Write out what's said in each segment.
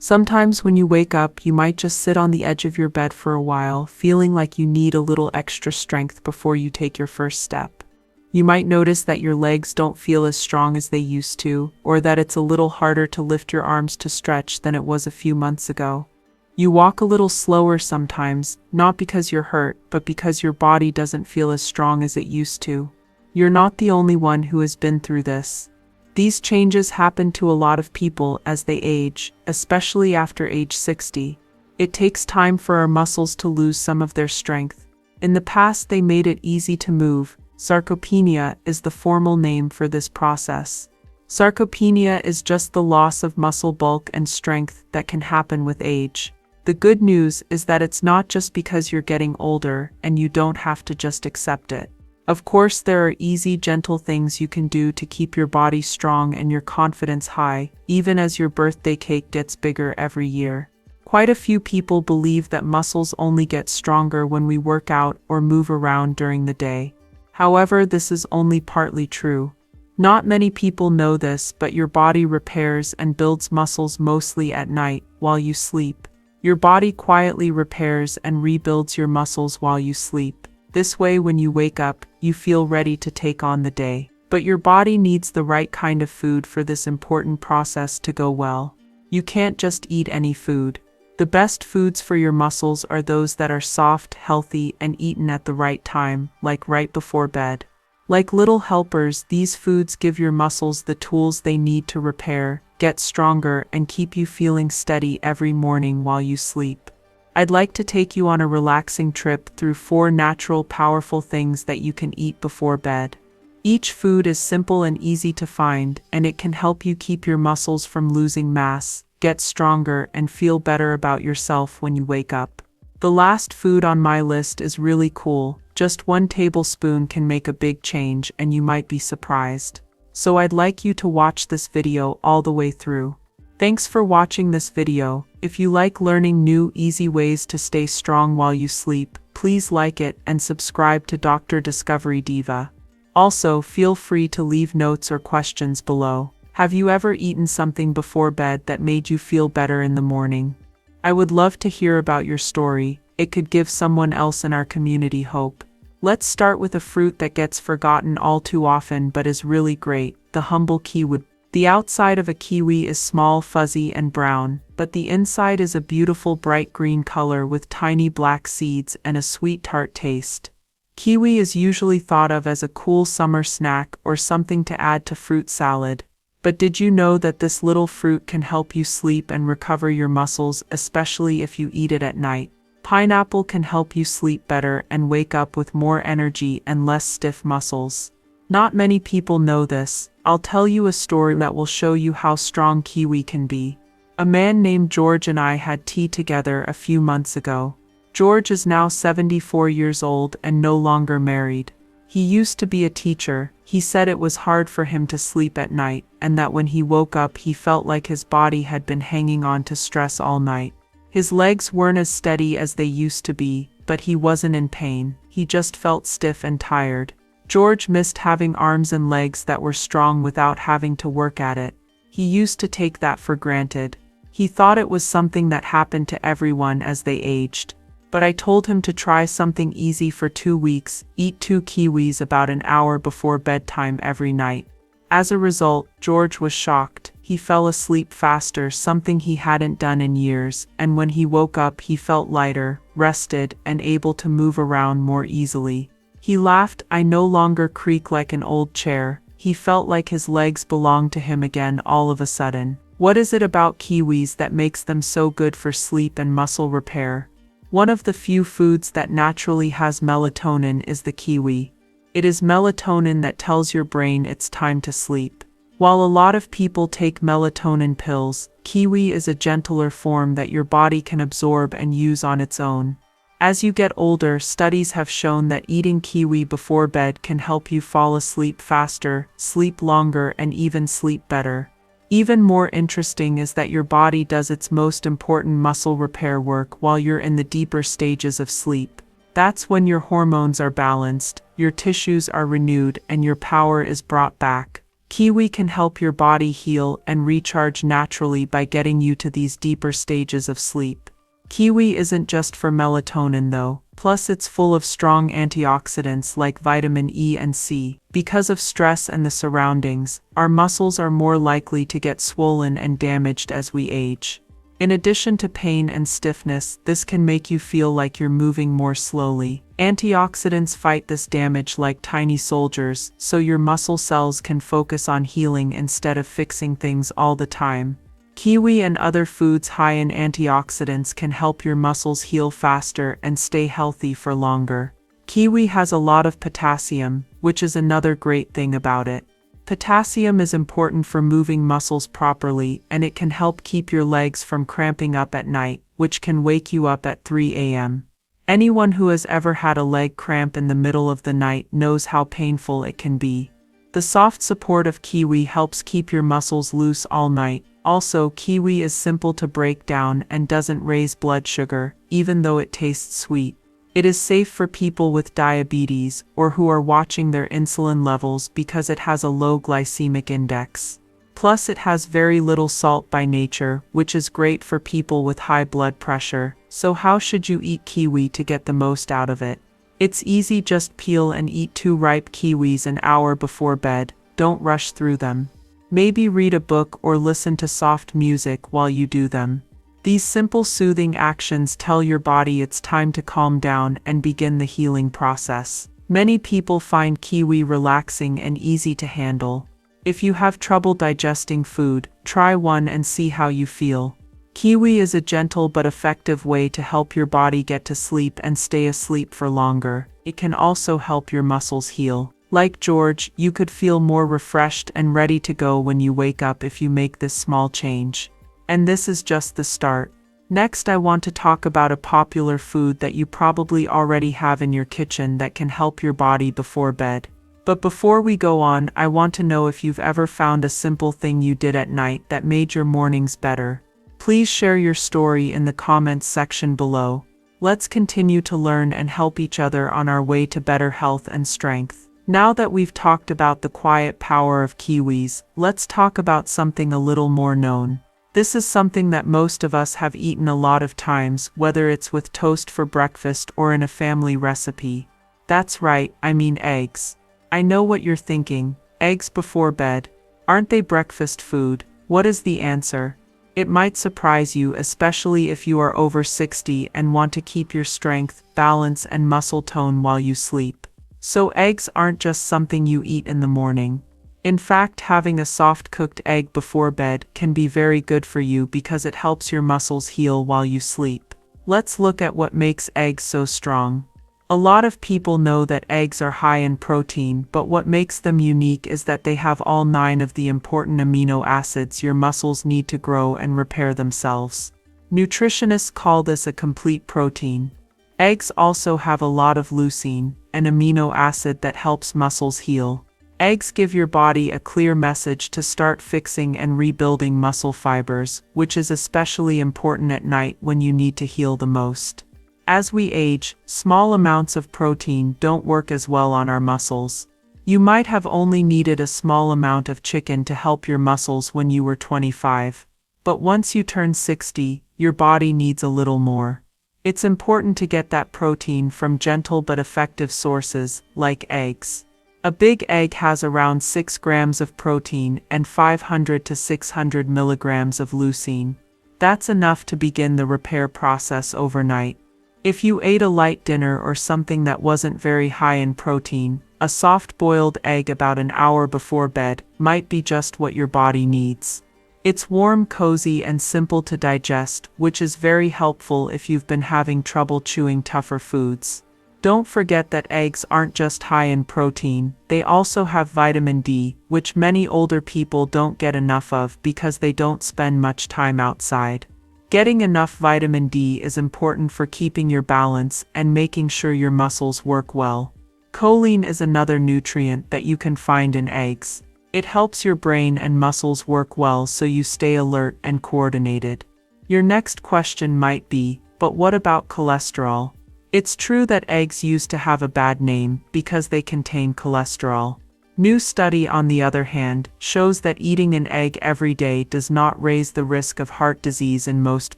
Sometimes when you wake up, you might just sit on the edge of your bed for a while, feeling like you need a little extra strength before you take your first step. You might notice that your legs don't feel as strong as they used to, or that it's a little harder to lift your arms to stretch than it was a few months ago. You walk a little slower sometimes, not because you're hurt, but because your body doesn't feel as strong as it used to. You're not the only one who has been through this. These changes happen to a lot of people as they age, especially after age 60. It takes time for our muscles to lose some of their strength. In the past, they made it easy to move. Sarcopenia is the formal name for this process. Sarcopenia is just the loss of muscle bulk and strength that can happen with age. The good news is that it's not just because you're getting older, and you don't have to just accept it. Of course, there are easy, gentle things you can do to keep your body strong and your confidence high, even as your birthday cake gets bigger every year. Quite a few people believe that muscles only get stronger when we work out or move around during the day. However, this is only partly true. Not many people know this, but your body repairs and builds muscles mostly at night, while you sleep. Your body quietly repairs and rebuilds your muscles while you sleep. This way, when you wake up, you feel ready to take on the day. But your body needs the right kind of food for this important process to go well. You can't just eat any food. The best foods for your muscles are those that are soft, healthy, and eaten at the right time, like right before bed. Like little helpers, these foods give your muscles the tools they need to repair, get stronger, and keep you feeling steady every morning while you sleep. I'd like to take you on a relaxing trip through 4 natural, powerful things that you can eat before bed. Each food is simple and easy to find, and it can help you keep your muscles from losing mass, get stronger, and feel better about yourself when you wake up. The last food on my list is really cool. Just 1 tablespoon can make a big change, and you might be surprised. So I'd like you to watch this video all the way through. Thanks for watching this video. If you like learning new, easy ways to stay strong while you sleep, please like it and subscribe to Dr. Discovery Diva. Also, feel free to leave notes or questions below. Have you ever eaten something before bed that made you feel better in the morning? I would love to hear about your story. It could give someone else in our community hope. Let's start with a fruit that gets forgotten all too often but is really great, the humble kiwi. The outside of a kiwi is small, fuzzy, and brown, but the inside is a beautiful bright green color with tiny black seeds and a sweet tart taste. Kiwi is usually thought of as a cool summer snack or something to add to fruit salad. But did you know that this little fruit can help you sleep and recover your muscles, especially if you eat it at night? Pineapple can help you sleep better and wake up with more energy and less stiff muscles. Not many people know this. I'll tell you a story that will show you how strong kiwi can be. A man named George and I had tea together a few months ago. George is now 74 years old and no longer married. He used to be a teacher. He said it was hard for him to sleep at night, and that when he woke up he felt like his body had been hanging on to stress all night. His legs weren't as steady as they used to be, but he wasn't in pain. He just felt stiff and tired. George missed having arms and legs that were strong without having to work at it. He used to take that for granted. He thought it was something that happened to everyone as they aged. But I told him to try something easy for 2 weeks, eat 2 kiwis about an hour before bedtime every night. As a result, George was shocked. He fell asleep faster, something he hadn't done in years, and when he woke up he felt lighter, rested, and able to move around more easily. He laughed. I no longer creak like an old chair. He felt like his legs belonged to him again all of a sudden. What is it about kiwis that makes them so good for sleep and muscle repair? One of the few foods that naturally has melatonin is the kiwi. It is melatonin that tells your brain it's time to sleep. While a lot of people take melatonin pills, kiwi is a gentler form that your body can absorb and use on its own. As you get older, studies have shown that eating kiwi before bed can help you fall asleep faster, sleep longer, and even sleep better. Even more interesting is that your body does its most important muscle repair work while you're in the deeper stages of sleep. That's when your hormones are balanced, your tissues are renewed, and your power is brought back. Kiwi can help your body heal and recharge naturally by getting you to these deeper stages of sleep. Kiwi isn't just for melatonin though, plus it's full of strong antioxidants like vitamin E and C. Because of stress and the surroundings, our muscles are more likely to get swollen and damaged as we age. In addition to pain and stiffness, this can make you feel like you're moving more slowly. Antioxidants fight this damage like tiny soldiers, so your muscle cells can focus on healing instead of fixing things all the time. Kiwi and other foods high in antioxidants can help your muscles heal faster and stay healthy for longer. Kiwi has a lot of potassium, which is another great thing about it. Potassium is important for moving muscles properly, and it can help keep your legs from cramping up at night, which can wake you up at 3 a.m. Anyone who has ever had a leg cramp in the middle of the night knows how painful it can be. The soft support of kiwi helps keep your muscles loose all night. Also, kiwi is simple to break down and doesn't raise blood sugar, even though it tastes sweet. It is safe for people with diabetes or who are watching their insulin levels because it has a low glycemic index. Plus, it has very little salt by nature, which is great for people with high blood pressure. So how should you eat kiwi to get the most out of it? It's easy, just peel and eat 2 ripe kiwis an hour before bed. Don't rush through them. Maybe read a book or listen to soft music while you do them. These simple soothing actions tell your body it's time to calm down and begin the healing process. Many people find kiwi relaxing and easy to handle. If you have trouble digesting food, try one and see how you feel. Kiwi is a gentle but effective way to help your body get to sleep and stay asleep for longer. It can also help your muscles heal. Like George, you could feel more refreshed and ready to go when you wake up if you make this small change. And this is just the start. Next, I want to talk about a popular food that you probably already have in your kitchen that can help your body before bed. But before we go on, I want to know if you've ever found a simple thing you did at night that made your mornings better. Please share your story in the comments section below. Let's continue to learn and help each other on our way to better health and strength. Now that we've talked about the quiet power of kiwis, let's talk about something a little more known. This is something that most of us have eaten a lot of times, whether it's with toast for breakfast or in a family recipe. That's right, I mean eggs. I know what you're thinking. Eggs before bed. Aren't they breakfast food? What is the answer? It might surprise you, especially if you are over 60 and want to keep your strength, balance, and muscle tone while you sleep. So eggs aren't just something you eat in the morning. In fact, having a soft cooked egg before bed can be very good for you because it helps your muscles heal while you sleep. Let's look at what makes eggs so strong. A lot of people know that eggs are high in protein, but what makes them unique is that they have all 9 of the important amino acids your muscles need to grow and repair themselves. Nutritionists call this a complete protein. Eggs also have a lot of leucine, an amino acid that helps muscles heal. Eggs give your body a clear message to start fixing and rebuilding muscle fibers, which is especially important at night when you need to heal the most. As we age, small amounts of protein don't work as well on our muscles. You might have only needed a small amount of chicken to help your muscles when you were 25. But once you turn 60, your body needs a little more. It's important to get that protein from gentle but effective sources, like eggs. A big egg has around 6 grams of protein and 500 to 600 milligrams of leucine. That's enough to begin the repair process overnight. If you ate a light dinner or something that wasn't very high in protein, a soft boiled egg about an hour before bed might be just what your body needs. It's warm, cozy, and simple to digest, which is very helpful if you've been having trouble chewing tougher foods. Don't forget that eggs aren't just high in protein, they also have vitamin D, which many older people don't get enough of because they don't spend much time outside. Getting enough vitamin D is important for keeping your balance and making sure your muscles work well. Choline is another nutrient that you can find in eggs. It helps your brain and muscles work well so you stay alert and coordinated. Your next question might be, but what about cholesterol? It's true that eggs used to have a bad name because they contain cholesterol. New study, on the other hand, shows that eating an egg every day does not raise the risk of heart disease in most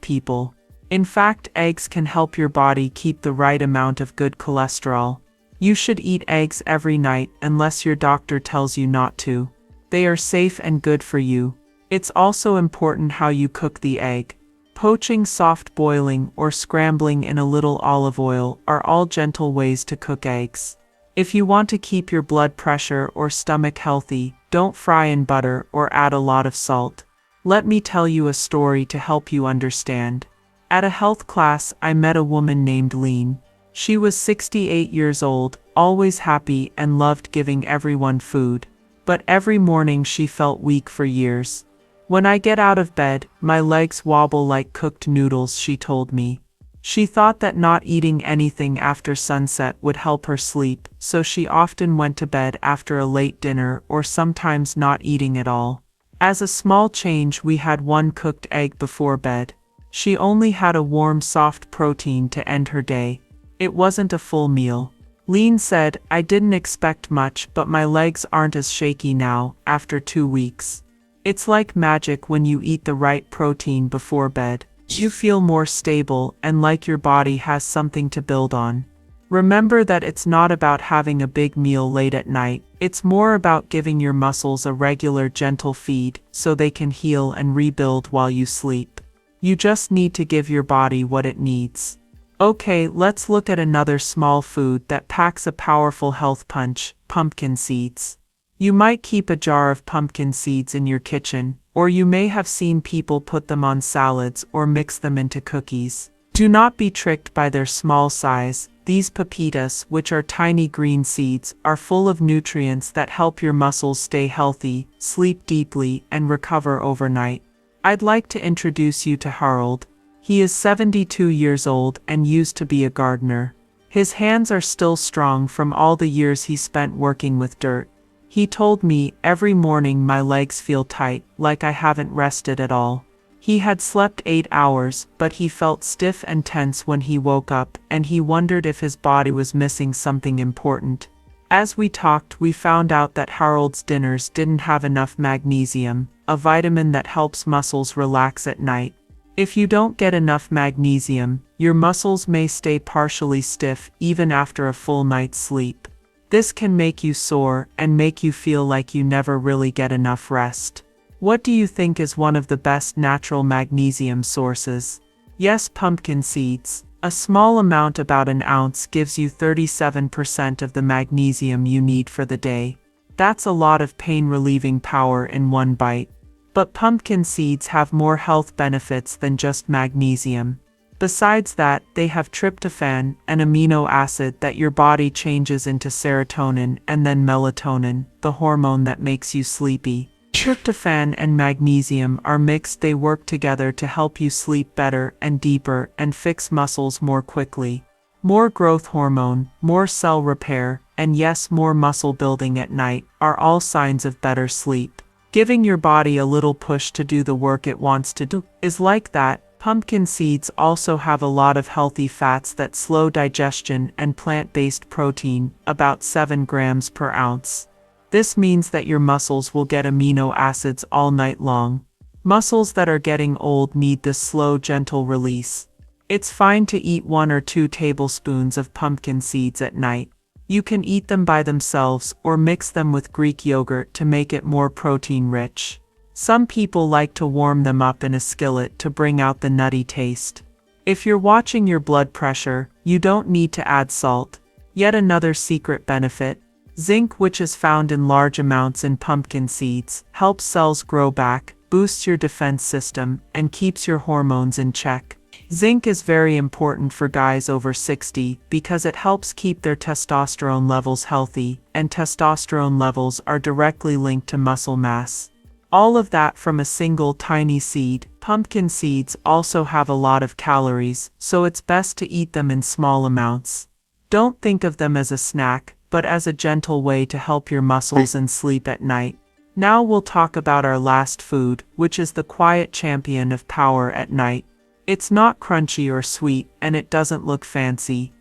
people. In fact, eggs can help your body keep the right amount of good cholesterol. You should eat eggs every night unless your doctor tells you not to. They are safe and good for you. It's also important how you cook the egg. Poaching, soft boiling, or scrambling in a little olive oil are all gentle ways to cook eggs. If you want to keep your blood pressure or stomach healthy, don't fry in butter or add a lot of salt. Let me tell you a story to help you understand. At a health class, I met a woman named Lean. She was 68 years old, always happy and loved giving everyone food. But every morning she felt weak for years. "When I get out of bed, my legs wobble like cooked noodles," she told me. She thought that not eating anything after sunset would help her sleep, so she often went to bed after a late dinner or sometimes not eating at all. As a small change, we had one cooked egg before bed. She only had a warm, soft protein to end her day. It wasn't a full meal. Lean said, "I didn't expect much, but my legs aren't as shaky now, after 2 weeks. It's like magic when you eat the right protein before bed. You feel more stable and like your body has something to build on." Remember that it's not about having a big meal late at night. It's more about giving your muscles a regular, gentle feed so they can heal and rebuild while you sleep. You just need to give your body what it needs. Okay, let's look at another small food that packs a powerful health punch: pumpkin seeds. You might keep a jar of pumpkin seeds in your kitchen, or you may have seen people put them on salads or mix them into cookies. Do not be tricked by their small size. These pepitas, which are tiny green seeds, are full of nutrients that help your muscles stay healthy, sleep deeply, and recover overnight. I'd like to introduce you to Harold. He is 72 years old and used to be a gardener. His hands are still strong from all the years he spent working with dirt. He told me, "Every morning my legs feel tight, like I haven't rested at all." He had slept 8 hours, but he felt stiff and tense when he woke up, and he wondered if his body was missing something important. As we talked, we found out that Harold's dinners didn't have enough magnesium, a vitamin that helps muscles relax at night. If you don't get enough magnesium, your muscles may stay partially stiff even after a full night's sleep. This can make you sore and make you feel like you never really get enough rest. What do you think is one of the best natural magnesium sources? Yes, pumpkin seeds. A small amount, about an ounce, gives you 37% of the magnesium you need for the day. That's a lot of pain-relieving power in one bite. But pumpkin seeds have more health benefits than just magnesium. Besides that, they have tryptophan, an amino acid that your body changes into serotonin and then melatonin, the hormone that makes you sleepy. Tryptophan and magnesium are mixed. They work together to help you sleep better and deeper and fix muscles more quickly. More growth hormone, more cell repair, and yes, more muscle building at night are all signs of better sleep. Giving your body a little push to do the work it wants to do is like that. Pumpkin seeds also have a lot of healthy fats that slow digestion and plant-based protein, about 7 grams per ounce. This means that your muscles will get amino acids all night long. Muscles that are getting old need this slow, gentle release. It's fine to eat 1 or 2 tablespoons of pumpkin seeds at night. You can eat them by themselves or mix them with Greek yogurt to make it more protein-rich. Some people like to warm them up in a skillet to bring out the nutty taste. If you're watching your blood pressure, you don't need to add salt. Yet another secret benefit: zinc, which is found in large amounts in pumpkin seeds, helps cells grow back, boosts your defense system, and keeps your hormones in check. Zinc is very important for guys over 60 because it helps keep their testosterone levels healthy, and testosterone levels are directly linked to muscle mass. All of that from a single tiny seed. Pumpkin seeds also have a lot of calories, so it's best to eat them in small amounts. Don't think of them as a snack, but as a gentle way to help your muscles and sleep at night. Now we'll talk about our last food, which is the quiet champion of power at night. It's not crunchy or sweet, and it doesn't look fancy.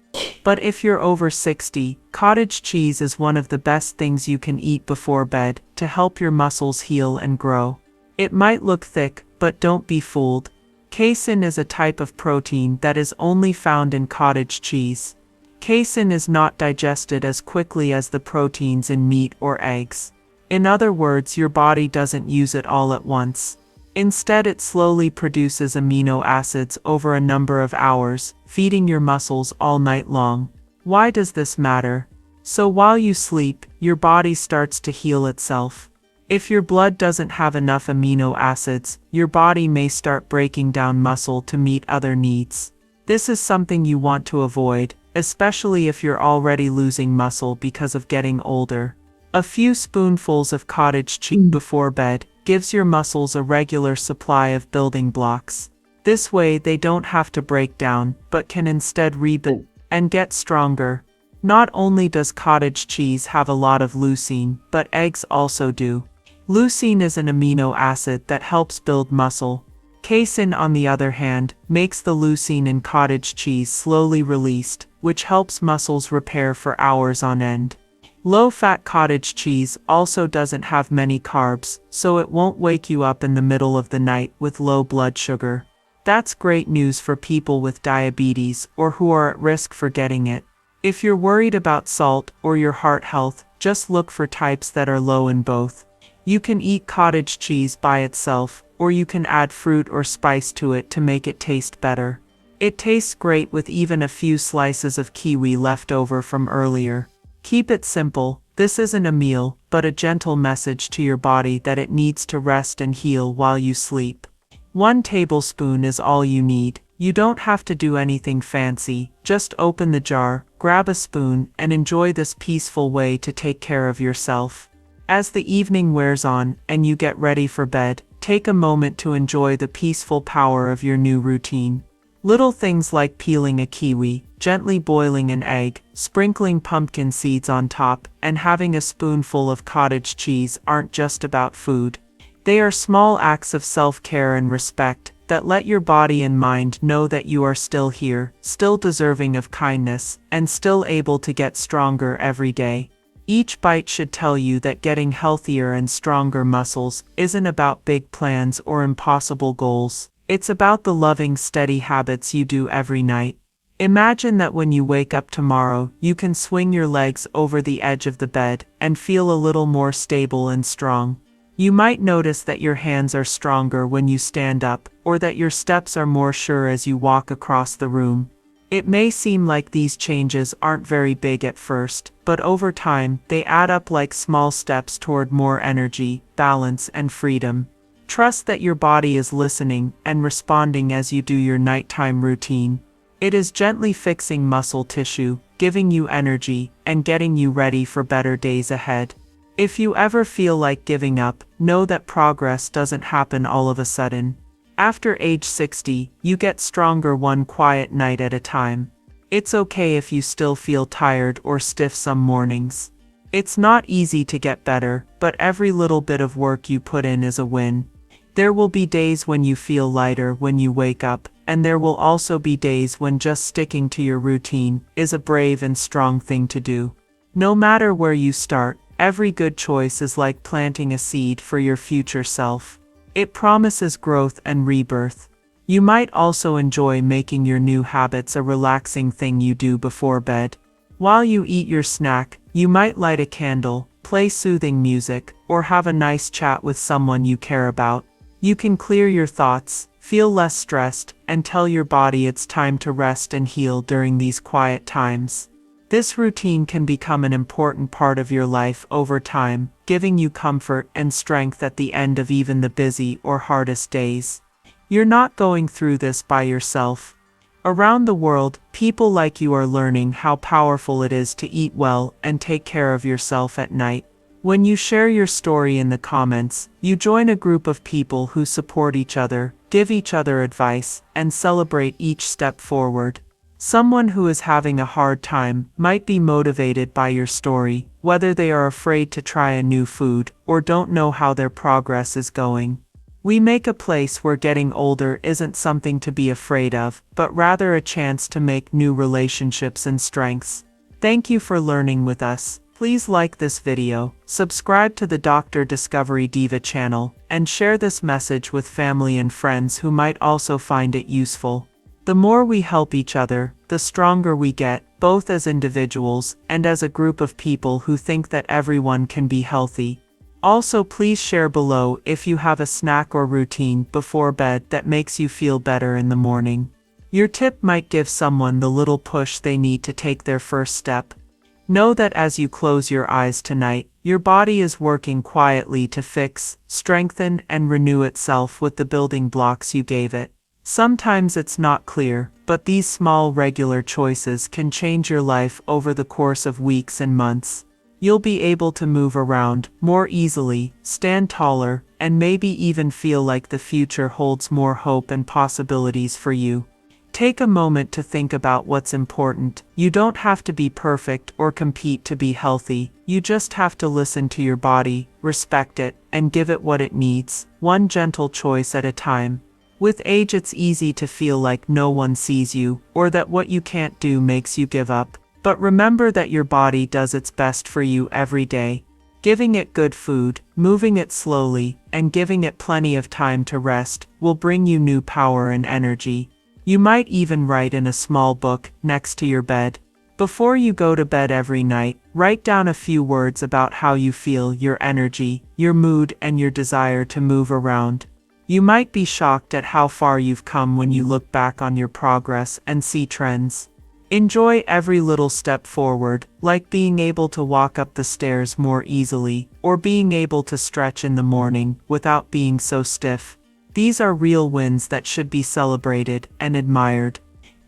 But if you're over 60, cottage cheese is one of the best things you can eat before bed to help your muscles heal and grow. It might look thick, but don't be fooled. Casein is a type of protein that is only found in cottage cheese. Casein is not digested as quickly as the proteins in meat or eggs. In other words, your body doesn't use it all at once. Instead, it slowly produces amino acids over a number of hours, feeding your muscles all night long. Why does this matter? So while you sleep, your body starts to heal itself. If your blood doesn't have enough amino acids, your body may start breaking down muscle to meet other needs. This is something you want to avoid, especially if you're already losing muscle because of getting older. A few spoonfuls of cottage cheese before bed gives your muscles a regular supply of building blocks. This way they don't have to break down, but can instead rebuild and get stronger. Not only does cottage cheese have a lot of leucine, but eggs also do. Leucine is an amino acid that helps build muscle. Casein, on the other hand, makes the leucine in cottage cheese slowly released, which helps muscles repair for hours on end. Low-fat cottage cheese also doesn't have many carbs, so it won't wake you up in the middle of the night with low blood sugar. That's great news for people with diabetes or who are at risk for getting it. If you're worried about salt or your heart health, just look for types that are low in both. You can eat cottage cheese by itself, or you can add fruit or spice to it to make it taste better. It tastes great with even a few slices of kiwi left over from earlier. Keep it simple. This isn't a meal, but a gentle message to your body that it needs to rest and heal while you sleep. 1 tablespoon is all you need. You don't have to do anything fancy. Just open the jar, grab a spoon, and enjoy this peaceful way to take care of yourself. As the evening wears on and you get ready for bed, take a moment to enjoy the peaceful power of your new routine. Little things like peeling a kiwi, gently boiling an egg, sprinkling pumpkin seeds on top, and having a spoonful of cottage cheese aren't just about food. They are small acts of self-care and respect that let your body and mind know that you are still here, still deserving of kindness, and still able to get stronger every day. Each bite should tell you that getting healthier and stronger muscles isn't about big plans or impossible goals. It's about the loving, steady habits you do every night. Imagine that when you wake up tomorrow, you can swing your legs over the edge of the bed and feel a little more stable and strong. You might notice that your hands are stronger when you stand up, or that your steps are more sure as you walk across the room. It may seem like these changes aren't very big at first, but over time, they add up like small steps toward more energy, balance, and freedom. Trust that your body is listening and responding as you do your nighttime routine. It is gently fixing muscle tissue, giving you energy, and getting you ready for better days ahead. If you ever feel like giving up, know that progress doesn't happen all of a sudden. After age 60, you get stronger one quiet night at a time. It's okay if you still feel tired or stiff some mornings. It's not easy to get better, but every little bit of work you put in is a win. There will be days when you feel lighter when you wake up, and there will also be days when just sticking to your routine is a brave and strong thing to do. No matter where you start, every good choice is like planting a seed for your future self. It promises growth and rebirth. You might also enjoy making your new habits a relaxing thing you do before bed. While you eat your snack, you might light a candle, play soothing music, or have a nice chat with someone you care about. You can clear your thoughts, feel less stressed, and tell your body it's time to rest and heal during these quiet times. This routine can become an important part of your life over time, giving you comfort and strength at the end of even the busy or hardest days. You're not going through this by yourself. Around the world, people like you are learning how powerful it is to eat well and take care of yourself at night. When you share your story in the comments, you join a group of people who support each other, give each other advice, and celebrate each step forward. Someone who is having a hard time might be motivated by your story, whether they are afraid to try a new food or don't know how their progress is going. We make a place where getting older isn't something to be afraid of, but rather a chance to make new relationships and strengths. Thank you for learning with us. Please like this video, subscribe to the Dr. Discovery Diva channel, and share this message with family and friends who might also find it useful. The more we help each other, the stronger we get, both as individuals and as a group of people who think that everyone can be healthy. Also, please share below if you have a snack or routine before bed that makes you feel better in the morning. Your tip might give someone the little push they need to take their first step. Know that as you close your eyes tonight, your body is working quietly to fix, strengthen, and renew itself with the building blocks you gave it. Sometimes it's not clear, but these small regular choices can change your life over the course of weeks and months. You'll be able to move around more easily, stand taller, and maybe even feel like the future holds more hope and possibilities for you. Take a moment to think about what's important. You don't have to be perfect or compete to be healthy. You just have to listen to your body, respect it, and give it what it needs, one gentle choice at a time. With age, it's easy to feel like no one sees you, or that what you can't do makes you give up. But remember that your body does its best for you every day. Giving it good food, moving it slowly, and giving it plenty of time to rest will bring you new power and energy. You might even write in a small book next to your bed. Before you go to bed every night, write down a few words about how you feel, your energy, your mood, and your desire to move around. You might be shocked at how far you've come when you look back on your progress and see trends. Enjoy every little step forward, like being able to walk up the stairs more easily, or being able to stretch in the morning without being so stiff. These are real wins that should be celebrated and admired.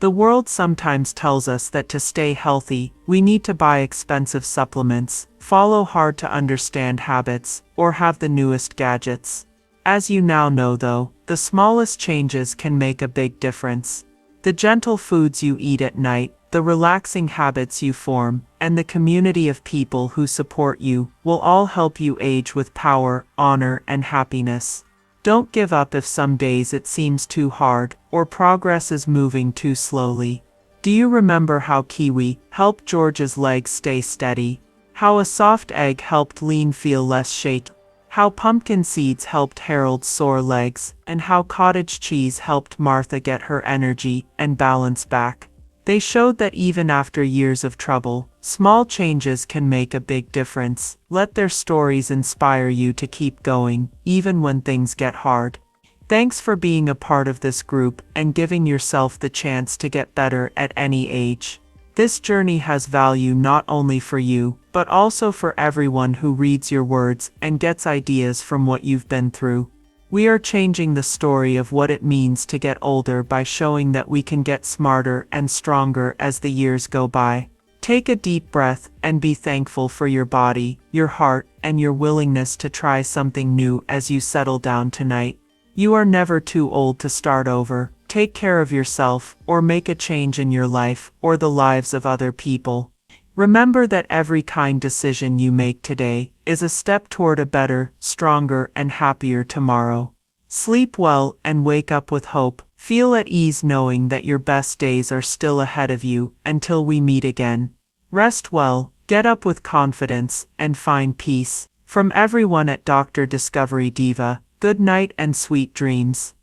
The world sometimes tells us that to stay healthy, we need to buy expensive supplements, follow hard to understand habits, or have the newest gadgets. As you now know though, the smallest changes can make a big difference. The gentle foods you eat at night, the relaxing habits you form, and the community of people who support you will all help you age with power, honor, and happiness. Don't give up if some days it seems too hard, or progress is moving too slowly. Do you remember how kiwi helped George's legs stay steady? How a soft egg helped Lean feel less shaky? How pumpkin seeds helped Harold's sore legs, and how cottage cheese helped Martha get her energy and balance back? They showed that even after years of trouble, small changes can make a big difference. Let their stories inspire you to keep going, even when things get hard. Thanks for being a part of this group and giving yourself the chance to get better at any age. This journey has value not only for you, but also for everyone who reads your words and gets ideas from what you've been through. We are changing the story of what it means to get older by showing that we can get smarter and stronger as the years go by. Take a deep breath and be thankful for your body, your heart, and your willingness to try something new as you settle down tonight. You are never too old to start over. Take care of yourself, or make a change in your life, or the lives of other people. Remember that every kind decision you make today is a step toward a better, stronger, and happier tomorrow. Sleep well and wake up with hope. Feel at ease knowing that your best days are still ahead of you until we meet again. Rest well, get up with confidence, and find peace. From everyone at Dr. Discovery Diva, good night and sweet dreams.